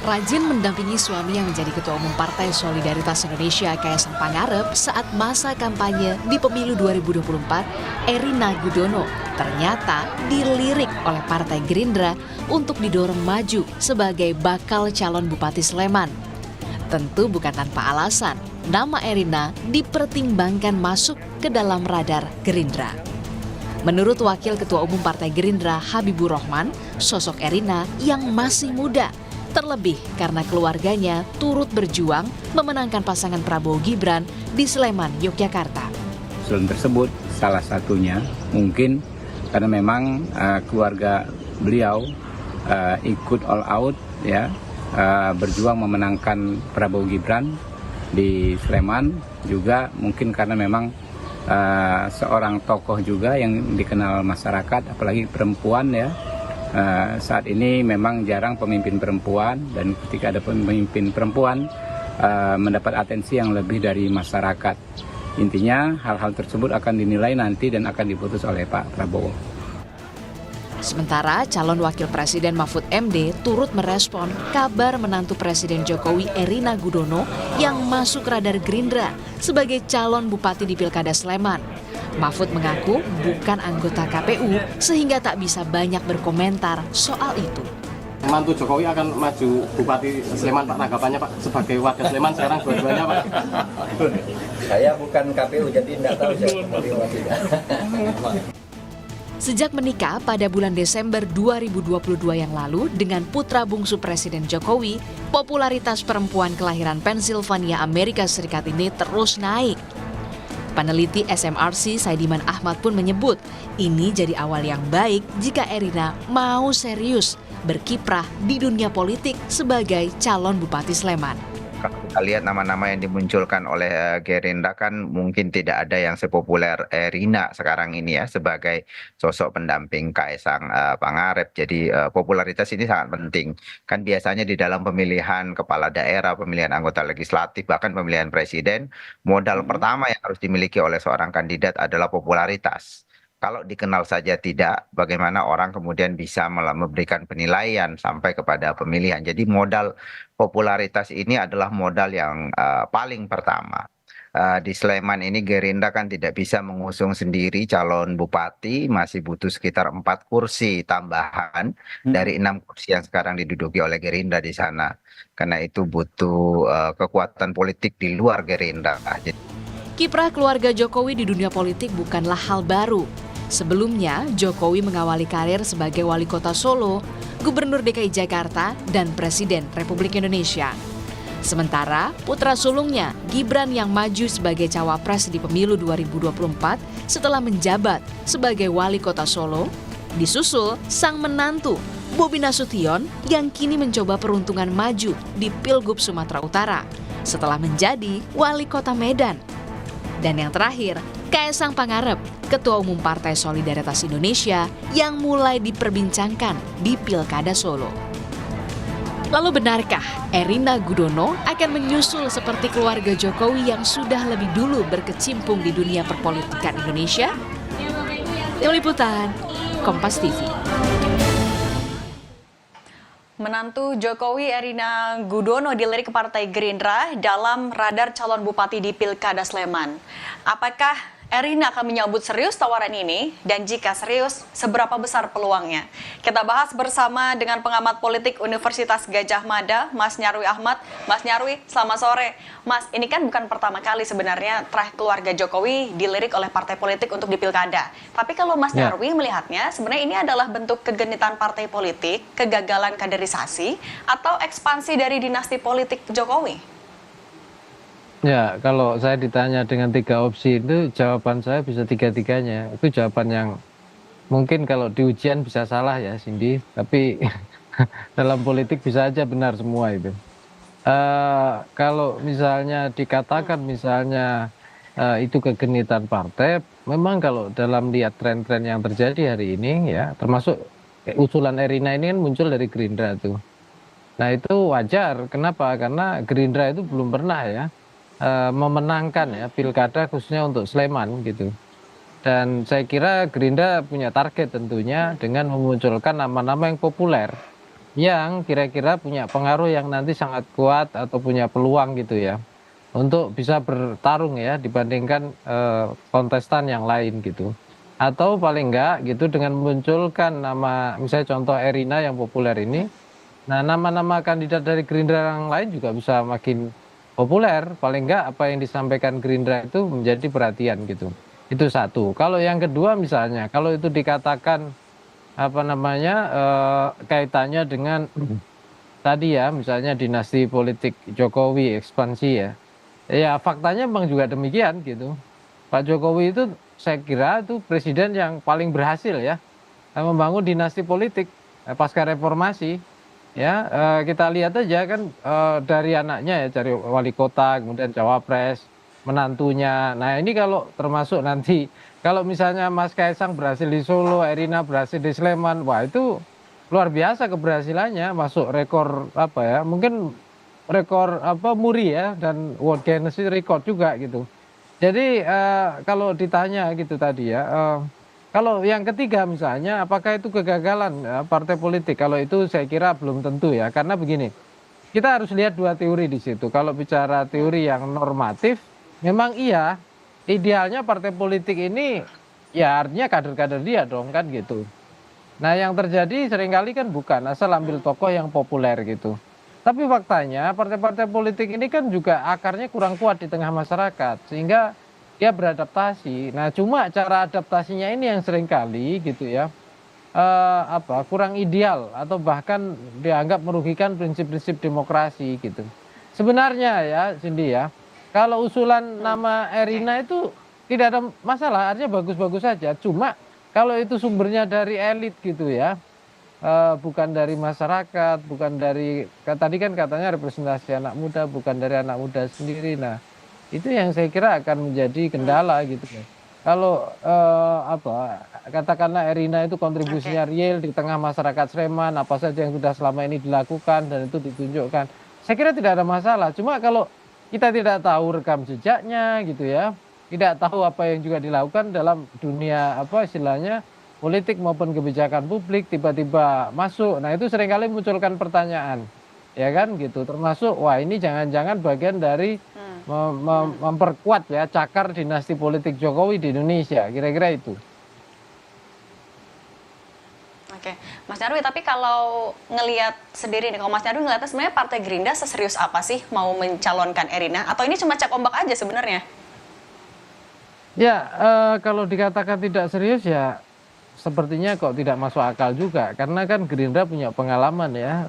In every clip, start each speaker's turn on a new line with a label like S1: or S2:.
S1: Rajin mendampingi suami yang menjadi Ketua Umum Partai Solidaritas Indonesia Kaisang Pangarep saat masa kampanye di pemilu 2024, Erina Gudono ternyata dilirik oleh Partai Gerindra untuk didorong maju sebagai bakal calon Bupati Sleman. Tentu bukan tanpa alasan, nama Erina dipertimbangkan masuk ke dalam radar Gerindra. Menurut Wakil Ketua Umum Partai Gerindra Habibur Rahman, sosok Erina yang masih muda, terlebih karena keluarganya turut berjuang memenangkan pasangan Prabowo Gibran di Sleman, Yogyakarta.
S2: Usulan tersebut salah satunya mungkin karena memang keluarga beliau ikut all out ya, berjuang memenangkan Prabowo Gibran di Sleman, juga mungkin karena memang seorang tokoh juga yang dikenal masyarakat, apalagi perempuan ya. Saat ini memang jarang pemimpin perempuan, dan ketika ada pemimpin perempuan mendapat atensi yang lebih dari masyarakat. Intinya hal-hal tersebut akan dinilai nanti dan akan diputus oleh Pak Prabowo.
S1: Sementara calon wakil presiden Mahfud MD turut merespon kabar menantu Presiden Jokowi Erina Gudono yang masuk radar Gerindra sebagai calon bupati di Pilkada Sleman. Mahfud mengaku bukan anggota KPU sehingga tak bisa banyak berkomentar soal itu.
S3: Mantu Jokowi akan maju Bupati Sleman, Pak. Tanggapannya, Pak, sebagai warga Sleman sekarang dua-duanya, Pak.
S4: Saya bukan KPU, jadi tidak tahu saya mau tidak.
S1: Sejak menikah pada bulan Desember 2022 yang lalu dengan putra bungsu Presiden Jokowi, popularitas perempuan kelahiran Pennsylvania, Amerika Serikat ini terus naik. Peneliti SMRC Saidiman Ahmad pun menyebut ini jadi awal yang baik jika Erina mau serius berkiprah di dunia politik sebagai calon Bupati Sleman.
S4: Kalau kita lihat nama-nama yang dimunculkan oleh Gerindra kan mungkin tidak ada yang sepopuler Erina sekarang ini ya sebagai sosok pendamping Kaisang Pangarep. Jadi popularitas ini sangat penting. Kan biasanya di dalam pemilihan kepala daerah, pemilihan anggota legislatif, bahkan pemilihan presiden, modal pertama yang harus dimiliki oleh seorang kandidat adalah popularitas. Kalau dikenal saja tidak, bagaimana orang kemudian bisa memberikan penilaian sampai kepada pemilihan. Jadi modal popularitas ini adalah modal yang paling pertama. Di Sleman ini Gerindra kan tidak bisa mengusung sendiri calon bupati, masih butuh sekitar 4 kursi tambahan dari 6 kursi yang sekarang diduduki oleh Gerindra di sana. Karena itu butuh kekuatan politik di luar Gerindra.
S1: Kiprah keluarga Jokowi di dunia politik bukanlah hal baru. Sebelumnya, Jokowi mengawali karir sebagai wali kota Solo, Gubernur DKI Jakarta, dan Presiden Republik Indonesia. Sementara putra sulungnya, Gibran yang maju sebagai cawapres di pemilu 2024 setelah menjabat sebagai wali kota Solo, disusul sang menantu, Bobi Nasution yang kini mencoba peruntungan maju di Pilgub Sumatera Utara setelah menjadi wali kota Medan. Dan yang terakhir, Kaisang Pangarep, Ketua Umum Partai Solidaritas Indonesia yang mulai diperbincangkan di Pilkada Solo. Lalu benarkah Erina Gudono akan menyusul seperti keluarga Jokowi yang sudah lebih dulu berkecimpung di dunia perpolitikan Indonesia? Tim Liputan, Kompas TV.
S5: Menantu Jokowi Erina Gudono dilirik ke Partai Gerindra dalam radar calon bupati di Pilkada Sleman. Apakah Erina akan menyambut serius tawaran ini, dan jika serius, seberapa besar peluangnya? Kita bahas bersama dengan pengamat politik Universitas Gadjah Mada, Mas Nyarwi Ahmad. Mas Nyarwi, selamat sore. Mas, ini kan bukan pertama kali sebenarnya terakhir keluarga Jokowi dilirik oleh partai politik untuk di Pilkada. Tapi kalau Mas Nyarwi melihatnya, sebenarnya ini adalah bentuk kegenitan partai politik, kegagalan kaderisasi, atau ekspansi dari dinasti politik Jokowi?
S6: Ya, kalau saya ditanya dengan 3 opsi itu, jawaban saya bisa tiga-tiganya. Itu jawaban yang mungkin kalau di ujian bisa salah ya, Cindy. Tapi dalam politik bisa aja benar semua itu. Kalau misalnya dikatakan misalnya itu kegenitan partai, memang kalau dalam lihat tren-tren yang terjadi hari ini ya, termasuk usulan Erina ini kan muncul dari Gerindra tuh. Nah itu wajar, kenapa? Karena Gerindra itu belum pernah ya memenangkan ya pilkada khususnya untuk Sleman gitu. Dan saya kira Gerindra punya target tentunya dengan memunculkan nama-nama yang populer yang kira-kira punya pengaruh yang nanti sangat kuat atau punya peluang gitu ya untuk bisa bertarung ya dibandingkan kontestan yang lain gitu. Atau paling enggak gitu dengan memunculkan nama misalnya contoh Erina yang populer ini. Nah, nama-nama kandidat dari Gerindra yang lain juga bisa makin populer. Paling enggak apa yang disampaikan Gerindra itu menjadi perhatian gitu. Itu satu. Kalau yang kedua misalnya, kalau itu dikatakan apa namanya kaitannya dengan tadi ya, misalnya dinasti politik Jokowi ekspansi ya. Ya faktanya memang juga demikian gitu. Pak Jokowi itu saya kira itu presiden yang paling berhasil ya membangun dinasti politik pasca reformasi. Ya, kita lihat aja kan dari anaknya ya, dari wali kota, kemudian cawapres, menantunya. Nah, ini kalau termasuk nanti, kalau misalnya Mas Kaisang berhasil di Solo, Erina berhasil di Sleman, wah itu luar biasa keberhasilannya, masuk rekor apa ya, mungkin rekor apa muri ya, dan World Guinness Record juga gitu. Jadi kalau ditanya gitu tadi ya, kalau yang ketiga misalnya, apakah itu kegagalan partai politik? Kalau itu saya kira belum tentu ya, karena begini, kita harus lihat dua teori di situ. Kalau bicara teori yang normatif, memang iya, idealnya partai politik ini ya artinya kader-kader dia dong kan gitu. Nah yang terjadi seringkali kan bukan, asal ambil tokoh yang populer gitu. Tapi faktanya partai-partai politik ini kan juga akarnya kurang kuat di tengah masyarakat, sehingga dia beradaptasi. Nah, cuma cara adaptasinya ini yang seringkali gitu ya, kurang ideal atau bahkan dianggap merugikan prinsip-prinsip demokrasi gitu. Sebenarnya ya, Cindy ya, kalau usulan nama Erina itu tidak ada masalah, artinya bagus-bagus saja. Cuma kalau itu sumbernya dari elit gitu ya, bukan dari masyarakat, bukan dari tadi kan katanya representasi anak muda, bukan dari anak muda sendiri. Nah, itu yang saya kira akan menjadi kendala gitu ya. Kalau katakanlah Erina itu kontribusinya real di tengah masyarakat Sleman, apa saja yang sudah selama ini dilakukan dan itu ditunjukkan. Saya kira tidak ada masalah. Cuma kalau kita tidak tahu rekam jejaknya gitu ya, tidak tahu apa yang juga dilakukan dalam dunia apa istilahnya politik maupun kebijakan publik tiba-tiba masuk. Nah, itu seringkali munculkan pertanyaan. Ya kan gitu. Termasuk wah ini jangan-jangan bagian dari memperkuat ya cakar dinasti politik Jokowi di Indonesia. Kira-kira itu.
S5: Oke, Mas Nyarwi, tapi kalau ngelihat sendiri nih, kalau Mas Nyarwi ngelihatnya sebenarnya Partai Gerindra seserius apa sih mau mencalonkan Erina? Atau ini cuma cek ombak aja sebenarnya?
S6: Ya, kalau dikatakan tidak serius ya sepertinya kok tidak masuk akal juga, karena kan Gerindra punya pengalaman ya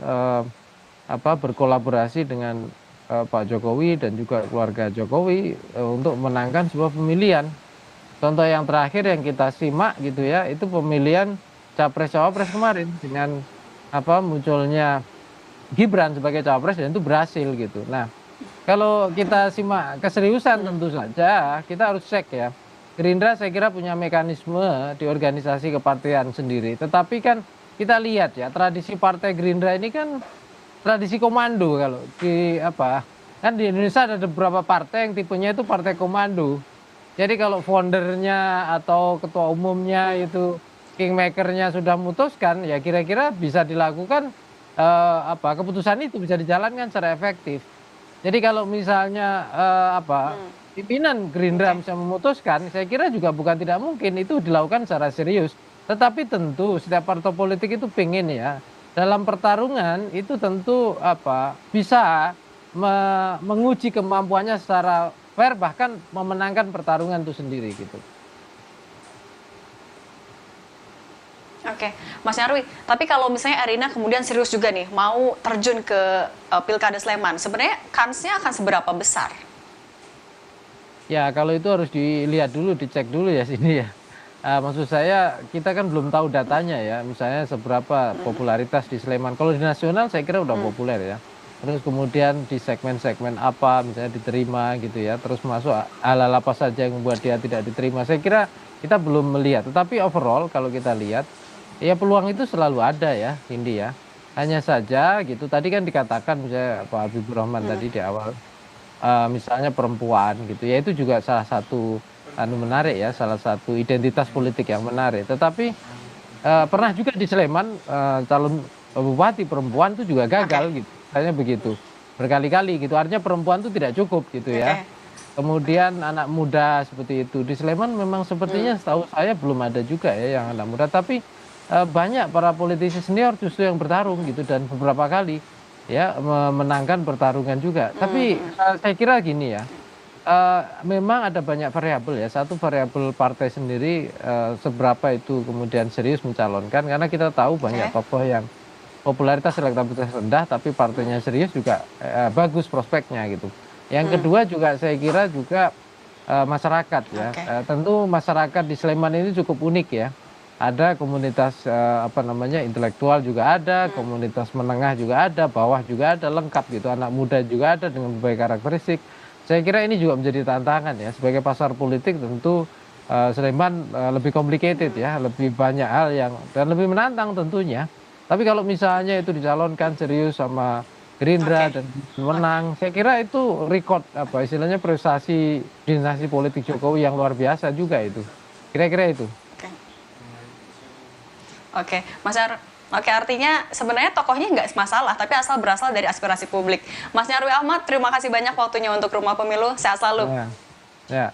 S6: berkolaborasi dengan Pak Jokowi dan juga keluarga Jokowi untuk memenangkan sebuah pemilihan. Contoh yang terakhir yang kita simak gitu ya, itu pemilihan capres cawapres kemarin dengan munculnya Gibran sebagai cawapres dan itu berhasil gitu. Nah, kalau kita simak keseriusan tentu saja kita harus cek ya. Gerindra saya kira punya mekanisme di organisasi kepartian sendiri. Tetapi kan kita lihat ya, tradisi Partai Gerindra ini kan tradisi komando. Kalau di kan di Indonesia ada beberapa partai yang tipenya itu partai komando. Jadi kalau foundernya atau ketua umumnya itu kingmakernya sudah memutuskan, ya kira-kira bisa dilakukan keputusan itu bisa dijalankan secara efektif. Jadi kalau misalnya pimpinan Gerindra bisa memutuskan, saya kira juga bukan tidak mungkin itu dilakukan secara serius. Tetapi tentu setiap partai politik itu pengen ya dalam pertarungan itu tentu bisa menguji kemampuannya secara fair, bahkan memenangkan pertarungan itu sendiri gitu.
S5: Oke, Mas Nyarwi, tapi kalau misalnya Erina kemudian serius juga nih mau terjun ke Pilkada Sleman, sebenarnya kansnya akan seberapa besar?
S6: Ya kalau itu harus dilihat dulu, dicek dulu ya sini ya. Maksud saya kita kan belum tahu datanya ya, misalnya seberapa popularitas di Sleman. Kalau di nasional saya kira udah populer ya. Terus kemudian di segmen-segmen apa misalnya diterima gitu ya. Terus masuk hal-hal apa saja yang membuat dia tidak diterima. Saya kira kita belum melihat. Tetapi overall kalau kita lihat ya peluang itu selalu ada ya, Indi ya. Hanya saja gitu tadi kan dikatakan misalnya Pak Habibur Rahman tadi di awal. Misalnya perempuan gitu ya, itu juga salah satu menarik ya, salah satu identitas politik yang menarik. Tetapi pernah juga di Sleman calon bupati perempuan itu juga gagal gitu. Misalnya begitu. Berkali-kali gitu. Artinya perempuan itu tidak cukup gitu ya. Kemudian anak muda seperti itu. Di Sleman memang sepertinya setahu saya belum ada juga ya yang anak muda. Tapi banyak para politisi senior justru yang bertarung gitu. Dan beberapa kali ya memenangkan pertarungan juga. Tapi saya kira gini ya. Memang ada banyak variabel ya. Satu variabel partai sendiri seberapa itu kemudian serius mencalonkan. Karena kita tahu banyak tokoh yang popularitas elektabilitas rendah tapi partainya serius juga bagus prospeknya gitu. Yang kedua juga saya kira juga masyarakat ya. Tentu masyarakat di Sleman ini cukup unik ya. Ada komunitas intelektual juga ada, komunitas menengah juga ada, bawah juga ada, lengkap gitu. Anak muda juga ada dengan berbagai karakteristik. Saya kira ini juga menjadi tantangan ya sebagai pasar politik. Tentu Sleman lebih complicated ya, lebih banyak hal yang dan lebih menantang tentunya. Tapi kalau misalnya itu dicalonkan serius sama Gerindra dan menang, saya kira itu rekod istilahnya prestasi dinasti politik Jokowi yang luar biasa juga itu. Kira-kira itu.
S5: Oke, Mas Oke, artinya sebenarnya tokohnya nggak masalah, tapi asal berasal dari aspirasi publik. Mas Nyarwi Ahmad, terima kasih banyak waktunya untuk Rumah Pemilu. Sehat selalu.
S6: Ya.